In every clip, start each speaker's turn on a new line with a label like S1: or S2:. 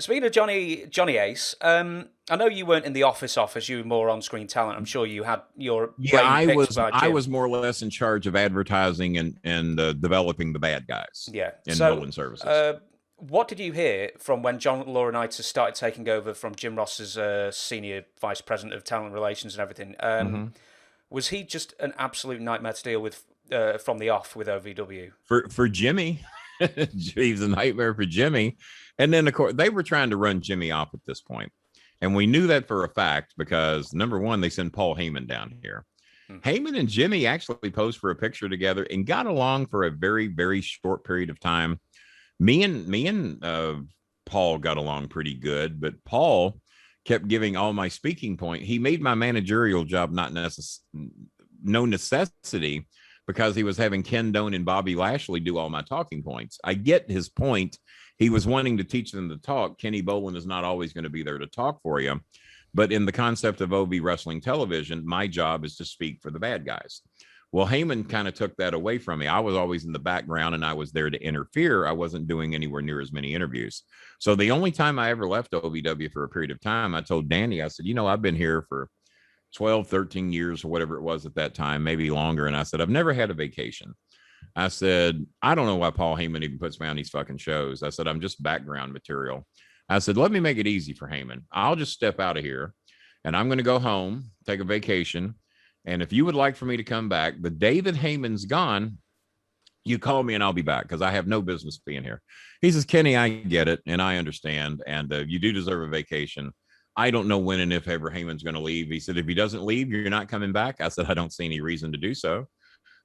S1: Speaking of Johnny Ace, I know you weren't in the office. You were more on-screen talent. I'm sure you had your
S2: Yeah,
S1: brain picked by
S2: I
S1: Jim.
S2: was more or less in charge of advertising and developing the bad guys
S1: Yeah.
S2: in
S1: So,
S2: Bolin services.
S1: what did you hear from when John Laurinaitis started taking over from Jim Ross's senior vice president of talent relations and everything?
S2: Mm-hmm.
S1: Was he just an absolute nightmare to deal with from the off with OVW?
S2: For Jimmy, he was a nightmare for Jimmy. And then of course they were trying to run Jimmy off at this point. And we knew that for a fact because number one, they sent Paul Heyman down here.
S1: Hmm.
S2: Heyman and Jimmy actually posed for a picture together and got along for a very, very short period of time. Me and Paul got along pretty good, but Paul kept giving all my speaking point. He made my managerial job no necessity because he was having Ken Doane and Bobby Lashley do all my talking points. I get his point. He was wanting to teach them to talk. Kenny Bolin is not always going to be there to talk for you. But in the concept of OV wrestling television, my job is to speak for the bad guys. Well, Heyman kind of took that away from me. I was always in the background and I was there to interfere. I wasn't doing anywhere near as many interviews. So the only time I ever left OVW for a period of time, I told Danny, I said, I've been here for 12, 13 years or whatever it was at that time, maybe longer. And I said, I've never had a vacation. I said, I don't know why Paul Heyman even puts me on these fucking shows. I said, I'm just background material. I said, let me make it easy for Heyman. I'll just step out of here and I'm going to go home, take a vacation. And if you would like for me to come back, the day that Heyman's gone, you call me and I'll be back because I have no business being here. He says, Kenny, I get it. And I understand. And you do deserve a vacation. I don't know when and if ever Heyman's going to leave. He said, if he doesn't leave, you're not coming back. I said, I don't see any reason to do so.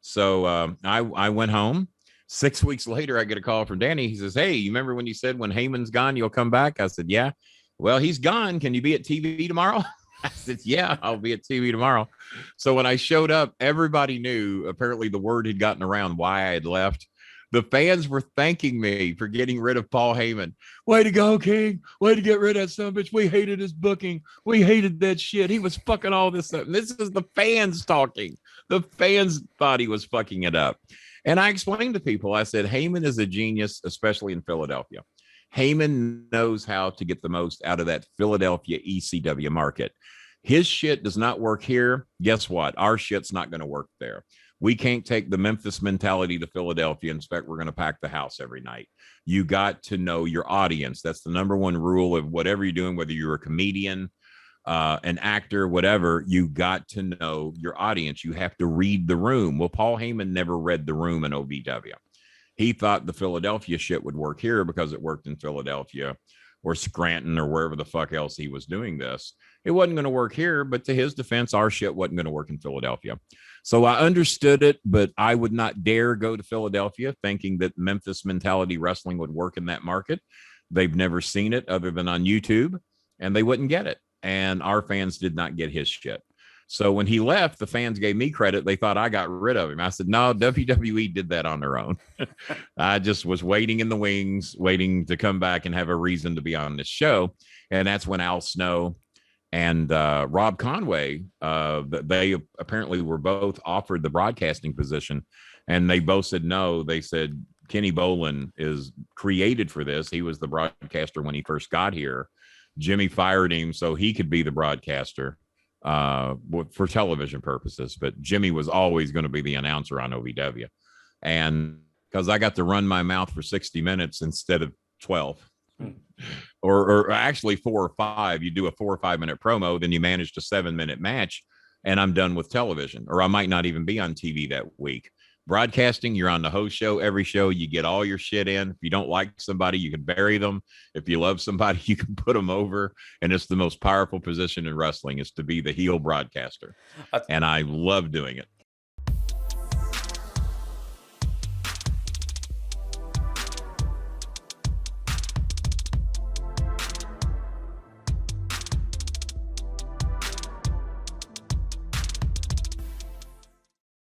S2: So I went home. 6 weeks later, I get a call from Danny. He says, hey, you remember when you said when Heyman's gone, you'll come back? I said, yeah. Well, he's gone. Can you be at TV tomorrow? I said, yeah, I'll be at TV tomorrow. So when I showed up, everybody knew. Apparently the word had gotten around why I had left. The fans were thanking me for getting rid of Paul Heyman. Way to go, King. Way to get rid of that son of a bitch. We hated his booking. We hated that shit. He was fucking all this up. And this is the fans talking. The fans thought he was fucking it up. And I explained to people, I said, Heyman is a genius, especially in Philadelphia. Heyman knows how to get the most out of that Philadelphia ECW market. His shit does not work here. Guess what? Our shit's not going to work there. We can't take the Memphis mentality to Philadelphia and expect we're going to pack the house every night. You got to know your audience. That's the number one rule of whatever you're doing, whether you're a comedian, an actor, whatever, you got to know your audience. You have to read the room. Well, Paul Heyman never read the room in OVW. He thought the Philadelphia shit would work here because it worked in Philadelphia or Scranton or wherever the fuck else he was doing this. It wasn't going to work here, but to his defense, our shit wasn't going to work in Philadelphia. So I understood it, but I would not dare go to Philadelphia thinking that Memphis mentality wrestling would work in that market. They've never seen it other than on YouTube, and they wouldn't get it. And our fans did not get his shit. So when he left, the fans gave me credit. They thought I got rid of him. I said, no, WWE did that on their own. I just was waiting in the wings, waiting to come back and have a reason to be on this show. And that's when Al Snow and Rob Conway, they apparently were both offered the broadcasting position. And they both said no. They said, Kenny Bolin is created for this. He was the broadcaster when he first got here. Jimmy fired him so he could be the broadcaster for television purposes. But Jimmy was always going to be the announcer on OVW. And because I got to run my mouth for 60 minutes instead of 12. Or actually 4 or 5. You do a 4 or 5 minute promo, then you managed a 7-minute match, and I'm done with television. Or I might not even be on TV that week. Broadcasting, you're on the host show. Every show, you get all your shit in. If you don't like somebody, you can bury them. If you love somebody, you can put them over. And it's the most powerful position in wrestling, is to be the heel broadcaster. And I love doing it.